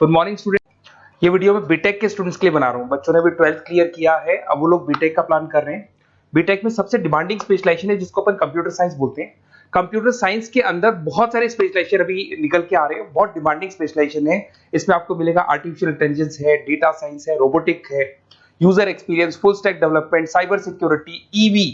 Good morning student. ये video मैं BTech के स्टूडेंट्स के लिए बना रहा हूँ। बच्चों ने भी 12th क्लियर किया है, अब वो लोग बीटेक का प्लान कर रहे हैं। बीटेक में सबसे डिमांडिंग स्पेशलाइजेशन है जिसको अपन कंप्यूटर साइंस बोलते हैं। कंप्यूटर साइंस के अंदर बहुत सारे स्पेशलाइजेशन अभी निकल के आ रहे हैं, बहुत डिमांडिंग स्पेशलाइजेशन है। इसमें आपको मिलेगा आर्टिफिशियल इंटेलिजेंस है, डेटा साइंस है, रोबोटिक है, user experience, full stack development, cyber security, EV,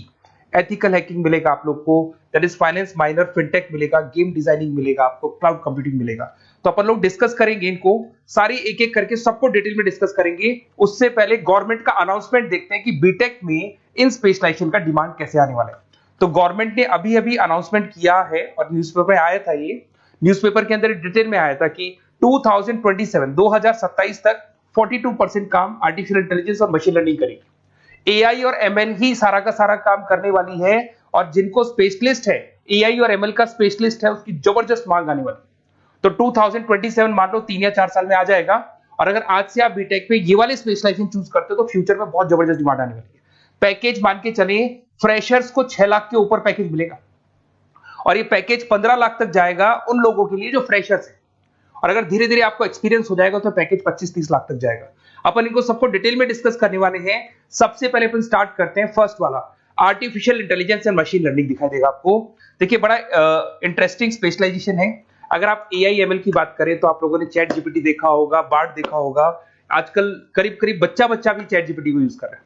ethical hacking मिलेगा आप लोग को, that is finance minor, fintech मिलेगा, गेम डिजाइनिंग मिलेगा आपको, क्लाउड कंप्यूटिंग मिलेगा। तो अपन लोग डिस्कस करेंगे इनको सारी एक एक करके, सबको डिटेल में डिस्कस करेंगे। उससे पहले गवर्नमेंट का अनाउंसमेंट देखते हैं कि बीटेक में इन स्पेशलाइजेशन का डिमांड कैसे आने वाला है। तो गवर्नमेंट ने अभी अभी अनाउंसमेंट किया है और न्यूज़पेपर में आया था, ये न्यूज़पेपर के अंदर डिटेल में आया था कि 2027 तक 42% काम आर्टिफिशियल इंटेलिजेंस और मशीन लर्निंग करेगी। एआई और एमएल ही सारा का सारा काम करने वाली है, और जिनको स्पेशलिस्ट है, एआई और एमएल का स्पेशलिस्ट है, उसकी जबरदस्त मांग आने वाली। तो 2027 मान लो 3 या 4 साल में आ जाएगा। और अगर आज से आप बीटेक में ये वाले स्पेशलाइजेशन चूज करते हो तो फ्यूचर में बहुत जबरदस्त डिमांड आने वाली है। पैकेज मान के चले, फ्रेशर्स को 6 लाख के ऊपर पैकेज मिलेगा, और ये पैकेज 15 लाख तक जाएगा उन लोगों के लिए जो फ्रेशर्स है। और अगर धीरे धीरे आपको एक्सपीरियंस हो जाएगा तो पैकेज 25-30 लाख तक जाएगा। अपन इनको सबको डिटेल में डिस्कस करने वाले हैं। सबसे पहले अपन स्टार्ट करते हैं फर्स्ट वाला, artificial intelligence and machine learning दिखाई देगा आपको। देखिए बड़ा इंटरेस्टिंग स्पेशलाइजेशन है। अगर आप एआई एमएल की बात करें तो आप लोगों ने चैट जीपीटी देखा होगा, बार्ड देखा होगा। आजकल करीब करीब बच्चा भी चैट जीपीटी को यूज कर रहा है।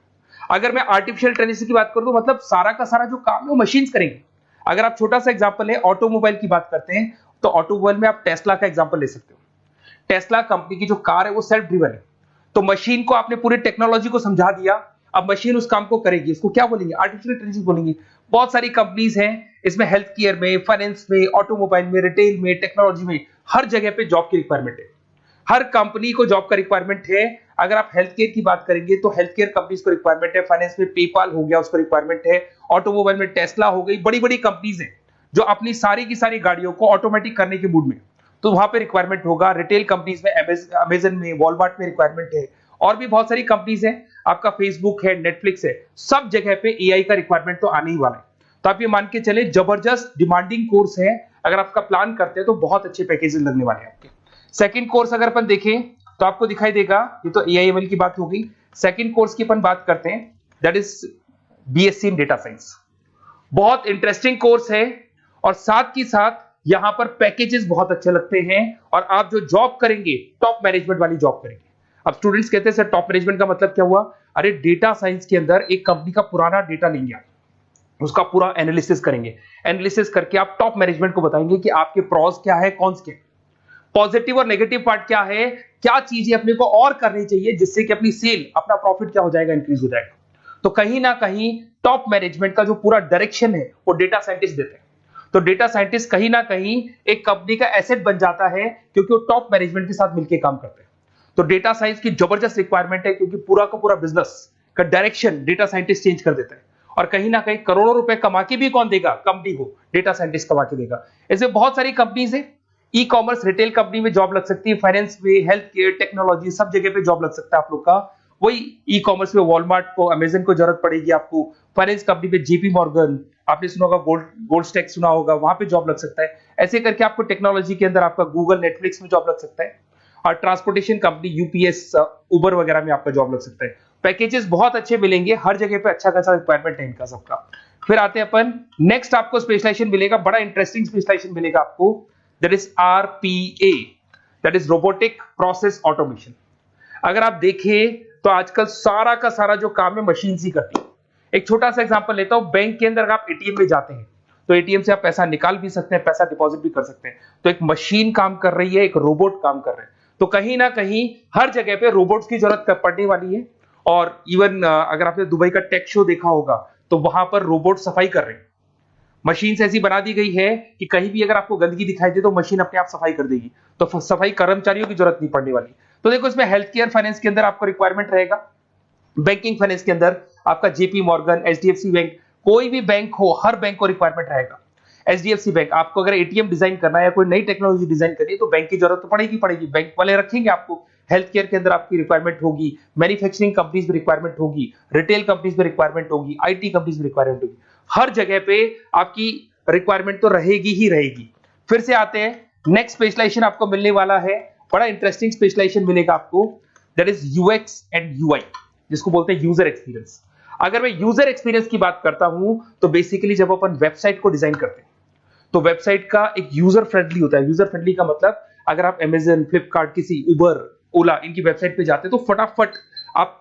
अगर मैं आर्टिफिशियल इंटेलिजेंस की बात करूं तो मतलब सारा का सारा जो काम है वो मशीन्स करेंगे। अगर आप छोटा सा एग्जांपल है, ऑटोमोबाइल की बात करते हैं तो ऑटोमोबाइल में आप टेस्ला का एग्जांपल ले सकते हो। टेस्ला कंपनी की जो कार है वो सेल्फ ड्रिवन है। तो मशीन को आपने पूरी टेक्नोलॉजी को समझा दिया, अब मशीन उस काम को करेगी। इसको क्या बोलेंगे? आर्टिफिशियल इंटेलिजेंस बोलेंगे। बहुत सारी कंपनीज हैं इसमें, हेल्थ केयर में, फाइनेंस में, ऑटोमोबाइल में, रिटेल में, टेक्नोलॉजी में, हर जगह पे जॉब की रिक्वायरमेंट है। हर कंपनी को जॉब का रिक्वायरमेंट है। अगर आप हेल्थ केयर की बात करेंगे तो हेल्थ केयर कंपनीज को रिक्वायरमेंट है, फाइनेंस में पेपाल हो गया उसको रिक्वायरमेंट है, ऑटोमोबाइल में टेस्ला हो गई, बड़ी बड़ी कंपनीज हैं जो अपनी सारी की सारी गाड़ियों को ऑटोमेटिक करने के मूड में, तो वहां पे रिक्वायरमेंट होगा। रिटेल कंपनीज में अमेजन में, वॉलमार्ट में रिक्वायरमेंट है, और भी बहुत सारी कंपनीज हैं, आपका फेसबुक है, नेटफ्लिक्स है, सब जगह पे एआई का रिक्वायरमेंट तो आने ही वाला है। तो आप ये मान के चले जबरदस्त डिमांडिंग कोर्स है। अगर आपका प्लान करते हैं तो बहुत अच्छे पैकेजेस लगने वाले हैं आपके। सेकंड कोर्स अगर अपन देखें तो आपको दिखाई देगा, ये तो एआई एमएल की बात हो गई। सेकंड कोर्स की अपन बात करते हैं, that is BSc in data science. बहुत इंटरेस्टिंग कोर्स है, और साथ ही साथ यहां पर पैकेजेस बहुत अच्छे लगते हैं, और आप जो जॉब करेंगे टॉप मैनेजमेंट वाली जॉब करेंगे। अब स्टूडेंट्स कहते हैं सर टॉप मैनेजमेंट का मतलब क्या हुआ? अरे डेटा साइंस के अंदर एक कंपनी का पुराना डेटा लेंगे आप, उसका पूरा एनालिसिस करेंगे, एनालिसिस करके आप टॉप मैनेजमेंट को बताएंगे कि आपके प्रॉस क्या है, कॉन्स क्या है, पॉजिटिव और नेगेटिव पार्ट क्या है, क्या चीजें अपने को और करनी चाहिए जिससे कि अपनी सेल, अपना प्रॉफिट क्या हो जाएगा, इंक्रीज हो जाएगा। तो कहीं ना कहीं टॉप मैनेजमेंट का जो पूरा डायरेक्शन है वो डेटा साइंटिस्ट देते हैं। तो डेटा साइंटिस्ट कहीं ना कहीं एक कंपनी का एसेट बन जाता है, क्योंकि वो टॉप मैनेजमेंट के साथ मिलकर काम करते हैं। तो डेटा साइंस की जबरदस्त रिक्वायरमेंट है, क्योंकि पूरा का पूरा बिजनेस का डायरेक्शन डेटा साइंटिस्ट चेंज कर देता है। और कहीं ना कहीं करोड़ों रुपए कमा के भी कौन देगा? कंपनी को डेटा साइंटिस्ट कमा के देगा। ऐसे बहुत सारी कंपनीज है, ई कॉमर्स, रिटेल कंपनी में जॉब लग सकती है, फाइनेंस में, हेल्थ केयर, टेक्नोलॉजी, सब जगह पे जॉब लग सकता है आप लोग का। वही ई कॉमर्स में वॉलमार्ट को, अमेजन को जरूरत पड़ेगी आपको। फाइनेंस कंपनी में जेपी मॉर्गन, आपने सुना होगा, गोल्ड स्टैक सुना होगा, वहां पे जॉब लग सकता है। ऐसे करके आपको टेक्नोलॉजी के अंदर आपका गूगल, नेटफ्लिक्स में जॉब लग सकता है। और ट्रांसपोर्टेशन कंपनी, यूपीएस, उबर वगैरह में आपका जॉब लग सकता है। पैकेजेस बहुत अच्छे मिलेंगे, हर जगह पे अच्छा खासा रिक्वायरमेंट है इनका सबका। फिर आते हैं अपन नेक्स्ट, आपको स्पेशलाइजेशन मिलेगा, बड़ा इंटरेस्टिंग स्पेशलाइजेशन मिलेगा आपको, that is RPA, that is robotic process automation. अगर आप देखें तो आजकल सारा का सारा जो काम है मशीन ही करती है। एक छोटा सा एग्जांपल लेता हूं, बैंक के अंदर आप एटीएम में जाते हैं तो एटीएम से आप पैसा निकाल भी सकते हैं, पैसा डिपॉजिट भी कर सकते हैं। तो एक मशीन काम कर रही है, एक रोबोट काम कर रहे हैं। तो कहीं ना कहीं हर जगह पे रोबोट्स की जरूरत पड़ने वाली है। और इवन अगर आपने दुबई का टेक शो देखा होगा तो वहां पर रोबोट सफाई कर रहे हैं। मशीन ऐसी बना दी गई है कि कहीं भी अगर आपको गंदगी दिखाई दे तो मशीन अपने आप सफाई कर देगी, तो सफाई कर्मचारियों की जरूरत नहीं पड़ने वाली। तो देखो इसमें हेल्थ केयर, फाइनेंस के अंदर आपको रिक्वायरमेंट रहेगा, बैंकिंग फाइनेंस के अंदर आपका जेपी मॉर्गन, एचडीएफसी बैंक, कोई भी बैंक हो, हर बैंक को रिक्वायरमेंट रहेगा। एचडीएफसी बैंक, आपको अगर एटीएम डिजाइन करना है या कोई नई टेक्नोलॉजी डिजाइन करनी है तो बैंक की जरूरत तो पड़ेगी, बैंक वाले रखेंगे आपको। हेल्थ केयर के अंदर आपकी रिक्वायरमेंट होगी, मैन्युफैक्चरिंग कंपनीज में रिक्वायरमेंट होगी, रिटेल कंपनीज में रिक्वायरमेंट होगी, आईटी कंपनीज में रिक्वायरमेंट होगी। हर जगह पे आपकी रिक्वायरमेंट तो रहेगी ही रहेगी। फिर से आते हैं नेक्स्ट स्पेशलाइजेशन आपको मिलने वाला है बड़ा इंटरेस्टिंग स्पेशलाइजेशन मिलेगा आपको, that is UX and UI, जिसको बोलते हैं यूजर एक्सपीरियंस। अगर मैं यूजर एक्सपीरियंस की बात करता हूं तो बेसिकली जब अपन वेबसाइट को डिजाइन करते हैं तो वेबसाइट का एक यूजर फ्रेंडली होता है। यूजर फ्रेंडली का मतलब अगर आप अमेजन, फ्लिपकार्ट, किसी उबर, ओला इनकी वेबसाइट पे जाते हो तो फटाफट आप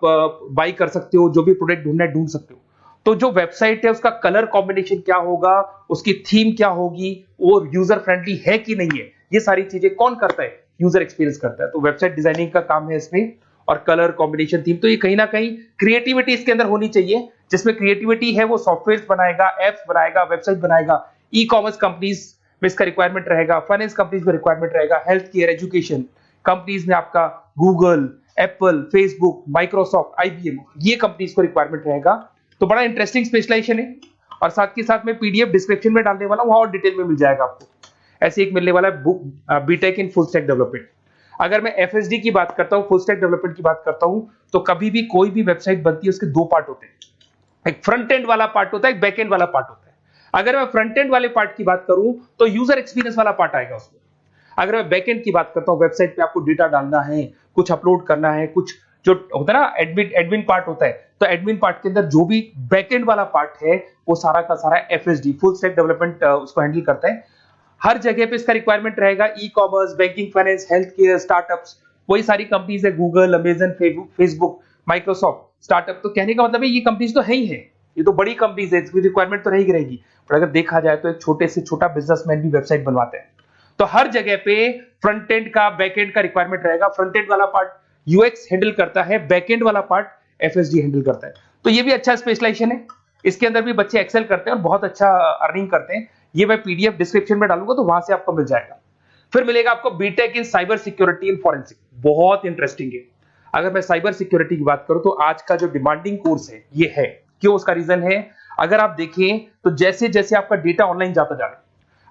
बाई कर सकते हो, जो भी प्रोडक्ट ढूंढना है ढूंढ सकते हो। तो जो वेबसाइट है उसका कलर कॉम्बिनेशन क्या होगा, उसकी थीम क्या होगी, वो यूजर फ्रेंडली है कि नहीं है, ये सारी चीजें कौन करता है, यूजर एक्सपीरियंस करता है। तो वेबसाइट डिजाइनिंग का काम है इसमें, और कलर कॉम्बिनेशन, थीम, तो ये कहीं ना कहीं क्रिएटिविटी इसके अंदर होनी चाहिए। जिसमें क्रिएटिविटी है वो सॉफ्टवेयर बनाएगा, एप्स बनाएगा, वेबसाइट बनाएगा। ई कॉमर्स कंपनीज में इसका रिक्वायरमेंट रहेगा, फाइनेंस कंपनीज में रिक्वायरमेंट रहेगा, हेल्थ केयर, एजुकेशन कंपनीज में आपका Google, Apple, Facebook, Microsoft, IBM, ये कंपनीज को रिक्वायरमेंट रहेगा। तो बड़ा इंटरेस्टिंग स्पेशलाइजेशन है, और साथ के साथ में पीडीएफ डिस्क्रिप्शन में डालने वाला हूं, और डिटेल में मिल जाएगा आपको। ऐसे एक मिलने वाला है book, BTech in full stack development. अगर मैं एफएसडी की बात करता हूं, फुल स्टैक डेवलपमेंट की बात करता हूं, तो कभी भी कोई भी वेबसाइट बनती है उसके दो पार्ट होते हैं, एक फ्रंट एंड वाला पार्ट होता है, एक बैक एंड वाला पार्ट होता है। अगर मैं फ्रंट एंड वाले पार्ट की बात करूं तो यूजर एक्सपीरियंस वाला पार्ट आएगा उसमें। अगर मैं बैक एंड की बात करता हूं, वेबसाइट पे आपको डेटा डालना है, कुछ अपलोड करना है, कुछ जो होता है ना एडमिन पार्ट होता है, तो एडमिन पार्ट के अंदर जो भी बैक एंड वाला पार्ट है वो सारा का सारा एफएसडी, फुल स्टैक डेवलपमेंट, उसको हैंडल करता है। हर जगह पे इसका रिक्वायरमेंट रहेगा। E commerce, banking, finance, health care, startups, वही सारी कंपनीज है, Google, Amazon, Facebook, Microsoft, startup. तो कहने का मतलब है ये कंपनीज तो है ही है, ये तो बड़ी कंपनीज है, इसकी रिक्वायरमेंट तो रहेगी। पर अगर देखा जाए तो एक छोटे से छोटा बिजनेसमैन भी वेबसाइट बनवाते हैं। तो हर जगह पे फ्रंट एंड का, बैक एंड का रिक्वायरमेंट रहेगा। फ्रंट एंड वाला पार्ट यूएक्स हैंडल करता है, बैक एंड वाला पार्ट एफएसडी हैंडल करता है। तो ये भी अच्छा स्पेशलाइजेशन है, इसके अंदर भी बच्चे एक्सेल करते हैं और बहुत अच्छा अर्निंग करते हैं। ये मैं पीडीएफ डिस्क्रिप्शन में डालूंगा तो वहां से आपको मिल जाएगा। फिर मिलेगा आपको BTech in cyber security and forensic, बहुत इंटरेस्टिंग है। अगर मैं साइबर सिक्योरिटी की बात करूं तो आज का जो डिमांडिंग कोर्स है ये है। क्यों? उसका रीजन है, अगर आप देखें तो जैसे जैसे आपका डेटा ऑनलाइन जाता जा रहा है,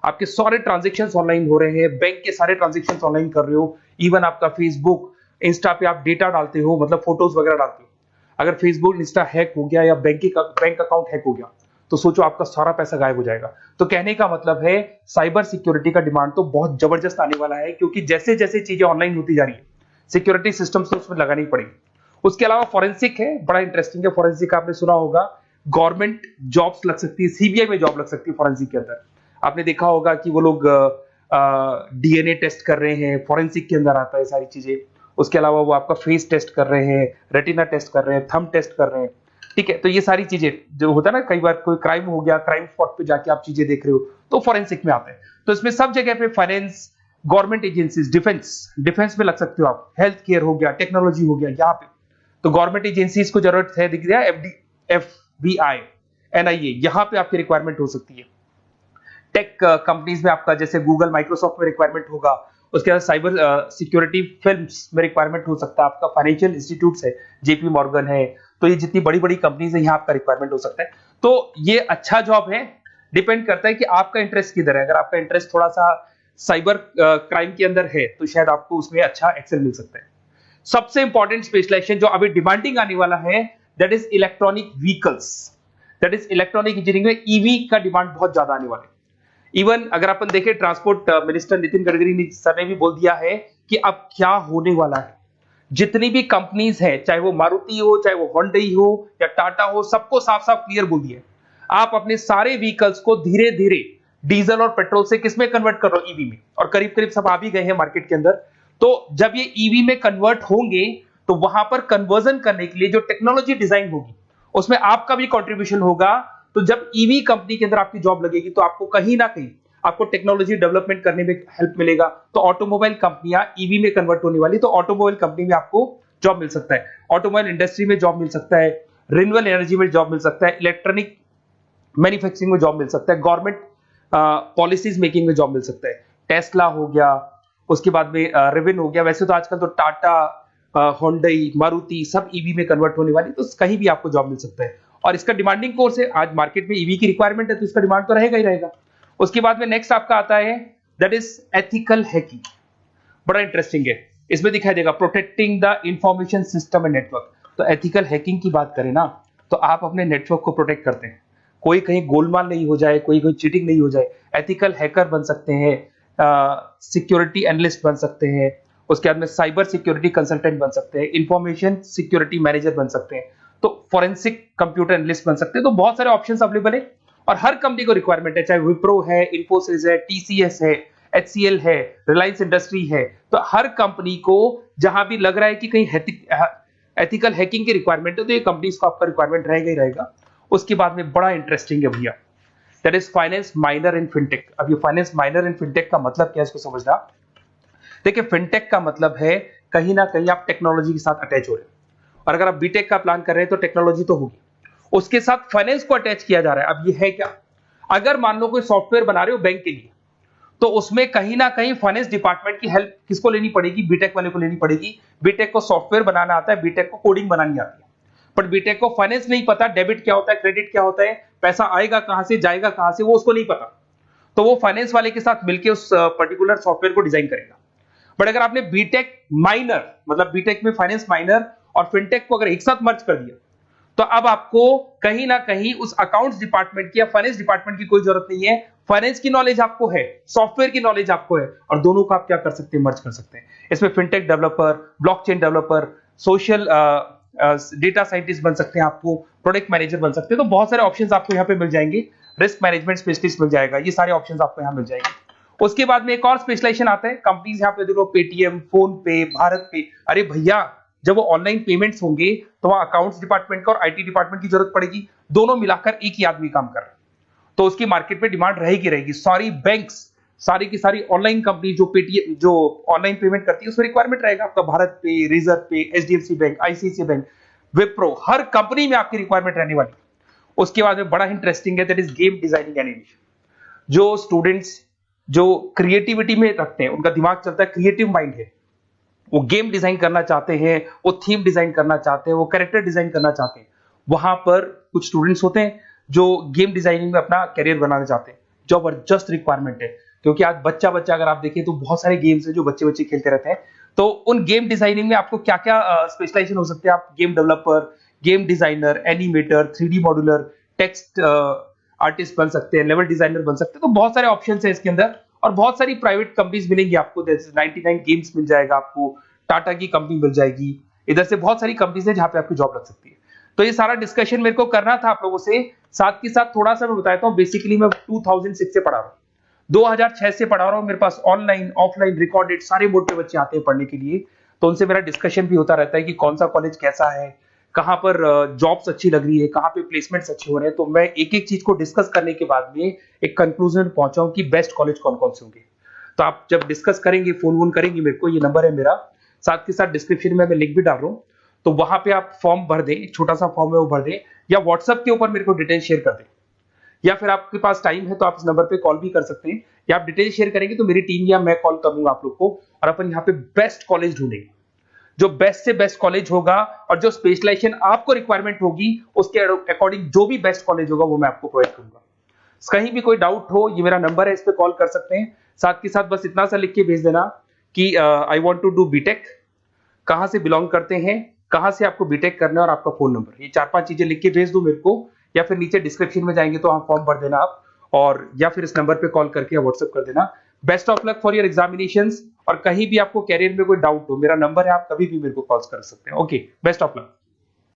आपके सारे ट्रांजेक्शन्स ऑनलाइन हो रहे हैं, बैंक के सारे ट्रांजेक्शन्स ऑनलाइन कर रहे हो, इवन आपका फेसबुक, इंस्टा पे आप डेटा डालते हो, मतलब फोटोज वगैरह डालते हो। अगर फेसबुक, इंस्टा हैक हो गया या बैंक अकाउंट हैक हो गया तो सोचो आपका सारा पैसा गायब हो जाएगा। तो कहने का मतलब है साइबर सिक्योरिटी का डिमांड तो बहुत जबरदस्त आने वाला है, क्योंकि जैसे जैसे चीजें ऑनलाइन होती जा रही है सिक्योरिटी सिस्टम्स तो उसमें लगानी पड़ेगी। उसके अलावा फॉरेंसिक है, बड़ा इंटरेस्टिंग है। फॉरेंसिक आपने सुना होगा, गवर्नमेंट जॉब्स लग सकती है, सीबीआई में जॉब लग सकती है फॉरेंसिक के अंदर। आपने देखा होगा कि वो लोग डीएनए टेस्ट कर रहे हैं, फॉरेंसिक के अंदर आता है सारी चीजें। उसके अलावा वो आपका फेस टेस्ट कर रहे हैं, रेटिना टेस्ट कर रहे हैं, थंब टेस्ट कर रहे हैं, ठीक है। तो ये सारी चीजें जो होता है ना, कई बार कोई क्राइम हो गया, क्राइम स्पॉट पे जाके आप चीजें देख रहे हो तो फॉरेंसिक में आता है। तो इसमें सब जगह पे फाइनेंस, गवर्नमेंट एजेंसीज, डिफेंस में लग सकते हो आप, हेल्थ केयर हो गया, टेक्नोलॉजी हो गया, यहाँ पे तो गवर्नमेंट एजेंसीज को जरूरत है, दिख गया, एफबीआई, एनआईए, यहाँ पे आपकी रिक्वायरमेंट हो सकती है। टेक कंपनीज में आपका जैसे गूगल, माइक्रोसॉफ्ट में रिक्वायरमेंट होगा। उसके बाद साइबर सिक्योरिटी फिल्म्स में रिक्वायरमेंट हो सकता है आपका, फाइनेंशियल इंस्टीट्यूट्स है, जेपी मॉर्गन है, तो ये जितनी बड़ी बड़ी कंपनीज है यहाँ आपका रिक्वायरमेंट हो सकता है। तो ये अच्छा जॉब है, डिपेंड करता है कि आपका इंटरेस्ट किधर है। अगर आपका इंटरेस्ट थोड़ा सा साइबर क्राइम के अंदर है तो शायद आपको उसमें अच्छा एक्सेल मिल सकता है। सबसे इंपॉर्टेंट स्पेशलाइजेशन जो अभी डिमांडिंग आने वाला है, that is electronic vehicles, that is electronic engineering में ईवी का डिमांड बहुत ज्यादा आने वाला है। इवन अगर अपन देखें, transport minister Nitin Gadkari sir ने भी बोल दिया है कि अब क्या होने वाला है, जितनी भी कंपनीज है, चाहे वो मारुति हो, चाहे वो होंडई हो या टाटा हो, सबको साफ साफ क्लियर बोल दिया, आप अपने सारे व्हीकल्स को धीरे धीरे डीजल और पेट्रोल से किसमें कन्वर्ट कर रहे हो, ईवी में। और करीब करीब सब आ भी गए हैं मार्केट के अंदर। तो जब ये ईवी में कन्वर्ट होंगे तो वहां पर कन्वर्जन करने के लिए जो टेक्नोलॉजी डिजाइन होगी उसमें आपका भी कंट्रीब्यूशन होगा। तो जब ईवी कंपनी के अंदर आपकी जॉब लगेगी तो आपको कहीं ना कहीं आपको टेक्नोलॉजी डेवलपमेंट करने में हेल्प मिलेगा। तो ऑटोमोबाइल कंपनियां ईवी में कन्वर्ट होने वाली, तो ऑटोमोबाइल कंपनी में आपको जॉब मिल सकता है, ऑटोमोबाइल इंडस्ट्री में जॉब मिल सकता है, रिन्यूएबल एनर्जी में जॉब मिल सकता है, इलेक्ट्रॉनिक मैन्युफैक्चरिंग में जॉब मिल सकता है, गवर्नमेंट पॉलिसीज मेकिंग में जॉब मिल सकता है। टेस्ला हो गया, उसके बाद में रिविन हो गया। वैसे तो आजकल तो टाटा, होंडई, मारुति सब ईवी में कन्वर्ट होने वाली, तो कहीं भी आपको जॉब मिल सकता है। और इसका डिमांडिंग कोर्स है, आज मार्केट में ईवी की रिक्वायरमेंट है तो इसका डिमांड तो रहेगा ही रहेगा। उसके बाद में नेक्स्ट आपका आता है दैट इज एथिकल हैकिंग, बड़ा इंटरेस्टिंग है। इसमें दिखाई देगा protecting the information system and network. तो एथिकल हैकिंग की बात करें ना, तो आप अपने नेटवर्क को प्रोटेक्ट करते हैं, कोई कहीं गोलमाल नहीं हो जाए, कोई चीटिंग नहीं हो जाए। एथिकल हैकर बन सकते हैं, सिक्योरिटी एनालिस्ट बन सकते हैं, उसके बाद में साइबर सिक्योरिटी कंसल्टेंट बन सकते हैं, इंफॉर्मेशन सिक्योरिटी मैनेजर बन सकते हैं, तो फॉरेंसिक कंप्यूटर एनालिस्ट बन सकते हैं। तो बहुत सारे ऑप्शंस अवेलेबल है और हर कंपनी को रिक्वायरमेंट है, चाहे विप्रो है, इन्फोसिस है, टीसीएस है, एचसीएल है, रिलायंस इंडस्ट्री है। तो हर कंपनी को जहां भी लग रहा है कि कहीं एथिकल हैकिंग की रिक्वायरमेंट है तो ये कंपनीज को आपका रिक्वायरमेंट रहेगा ही रहेगा। उसके बाद में बड़ा इंटरेस्टिंग है भैया, that is finance minor in fintech. अब ये फाइनेंस माइनर इन फिनटेक का मतलब क्या है इसको समझना। देखिए फिनटेक का मतलब है कहीं ना कहीं आप टेक्नोलॉजी के साथ अटैच हो रहे हो, और अगर आप बीटेक का प्लान कर रहे हैं तो टेक्नोलॉजी तो होगी, उसके साथ फाइनेंस को अटैच किया जा रहा है। अब ये है क्या, अगर मान लो कोई सॉफ्टवेयर बना रहे हो बैंक के लिए, तो उसमें कहीं ना कहीं फाइनेंस डिपार्टमेंट की हेल्प किसको लेनी पड़ेगी, बीटेक वाले को लेनी पड़ेगी। बीटेक को सॉफ्टवेयर बनाना आता है, बीटेक को कोडिंग बनानी आती है, बट बीटेक को फाइनेंस नहीं पता, डेबिट क्या होता है, क्रेडिट क्या होता है, पैसा आएगा कहां से, जाएगा कहां से, वो उसको नहीं पता। तो वो फाइनेंस वाले के साथ मिलकर उस पर्टिकुलर सॉफ्टवेयर को डिजाइन करेगा। बट अगर आपने बीटेक माइनर, मतलब बीटेक में फाइनेंस माइनर और फिनटेक को अगर एक साथ मर्ज कर दिया, तो अब आपको कहीं ना कहीं उस अकाउंट्स डिपार्टमेंट की या फाइनेंस डिपार्टमेंट की कोई जरूरत नहीं है। फाइनेंस की नॉलेज आपको है, सॉफ्टवेयर की नॉलेज आपको है, और दोनों को आप क्या कर सकते हैं, मर्ज कर सकते हैं। इसमें fintech developer, blockchain developer, social data scientist बन सकते हैं, आपको प्रोडक्ट मैनेजर बन सकते हैं। तो बहुत सारे ऑप्शंस आपको यहाँ पे मिल जाएंगे, रिस्क मैनेजमेंट स्पेशलिस्ट मिल जाएगा, ये सारे ऑप्शंस आपको यहाँ मिल जाएंगे। उसके बाद में एक और स्पेशलाइजेशन आता है, कंपनीज यहाँ पे देखो पेटीएम, फोन पे, भारत पे। अरे भैया जब वो ऑनलाइन पेमेंट्स होंगे तो वहां अकाउंट्स डिपार्टमेंट का और आईटी डिपार्टमेंट की जरूरत पड़ेगी, दोनों मिलाकर एक ही आदमी काम कर रहा है, तो उसकी मार्केट में डिमांड रहेगी रहेगी। सारी बैंक्स, सारी की सारी ऑनलाइन कंपनी जो पेटीएम, जो ऑनलाइन पेमेंट करती है, उसमें रिक्वायरमेंट रहेगा आपका भारत पे, Razorpay, HDFC bank, ICICI bank, Wipro, हर कंपनी में आपकी रिक्वायरमेंट रहने वाली। उसके बाद में बड़ा इंटरेस्टिंग है, that is game designing animation. जो स्टूडेंट्स जो क्रिएटिविटी में रखते हैं, उनका दिमाग चलता है, क्रिएटिव माइंड है, वो गेम डिजाइन करना चाहते हैं, वो थीम डिजाइन करना चाहते हैं, वो कैरेक्टर डिजाइन करना चाहते हैं, वहां पर कुछ स्टूडेंट्स होते हैं जो गेम डिजाइनिंग में अपना करियर बनाना चाहते हैं। जबरदस्त रिक्वायरमेंट है, क्योंकि आज बच्चा अगर आप देखें तो बहुत सारे गेम्स हैं जो बच्चे खेलते रहते हैं। तो उन गेम डिजाइनिंग में आपको क्या क्या स्पेशलाइजेशन हो सकते हैं, आप game developer, game designer, animator, 3D modular, text artist बन सकते हैं, लेवल डिजाइनर बन सकते हैं। तो बहुत सारे ऑप्शन है इसके अंदर, और बहुत सारी प्राइवेट कंपनीज मिलेंगी आपको, जैसे 99 गेम्स मिल जाएगा आपको, टाटा की कंपनी मिल जाएगी, इधर से बहुत सारी कंपनीज है जहां पे आपकी जॉब लग सकती है। तो ये सारा डिस्कशन मेरे को करना था आप लोगों से, साथ के साथ थोड़ा सा मैं बताता हूँ। बेसिकली मैं 2006 से पढ़ा रहा हूँ, 2006 से पढ़ा रहा हूँ। मेरे पास ऑनलाइन ऑफलाइन रिकॉर्डेड सारे बोर्ड पे बच्चे आते हैं पढ़ने के लिए, तो उनसे मेरा डिस्कशन भी होता रहता है कि कौन सा कॉलेज कैसा है, कहां पर जॉब्स अच्छी लग रही है, कहां पे प्लेसमेंट्स अच्छे हो रहे हैं। तो मैं एक एक चीज को डिस्कस करने के बाद में एक कंक्लूजन पहुंचा हूं कि बेस्ट कॉलेज कौन कौन से होंगे। तो आप जब डिस्कस करेंगे, फोन वोन करेंगे मेरे को, ये नंबर है मेरा, साथ के साथ डिस्क्रिप्शन में मैं लिंक भी डाल रहा हूँ, तो वहां पे आप फॉर्म भर दें, एक छोटा सा फॉर्म है वो भर दें, या व्हाट्सएप के ऊपर मेरे को डिटेल शेयर कर दें, या फिर आपके पास टाइम है तो आप इस नंबर पे कॉल भी कर सकते हैं, या आप डिटेल शेयर करेंगे तो मेरी टीम या मैं कॉल करूंगा आप लोग को, और अपन यहाँ पे बेस्ट कॉलेज ढूंढेंगे, जो बेस्ट से बेस्ट कॉलेज होगा, और जो स्पेशलाइजेशन आपको रिक्वायरमेंट होगी उसके अकॉर्डिंग जो भी बेस्ट कॉलेज होगा वो मैं आपको प्रोवाइड करूंगा। कहीं भी कोई डाउट हो, ये मेरा नंबर है, इस पे कॉल कर सकते हैं। साथ के साथ बस इतना सा लिख के भेज देना कि I want to do BTech, कहां से बिलोंग करते हैं, कहां से आपको बीटेक करना है, और आपका फोन नंबर, ये 4-5 चीजें लिख के भेज दो मेरे को, या फिर नीचे डिस्क्रिप्शन में जाएंगे तो वहां फॉर्म भर देना आप, और या फिर इस नंबर पे कॉल करके या व्हाट्सएप कर देना। Best of luck for your examinations, और कहीं भी आपको कैरियर में कोई डाउट हो, मेरा नंबर है, आप कभी भी मेरे को कॉल कर सकते हैं। Okay, best of luck.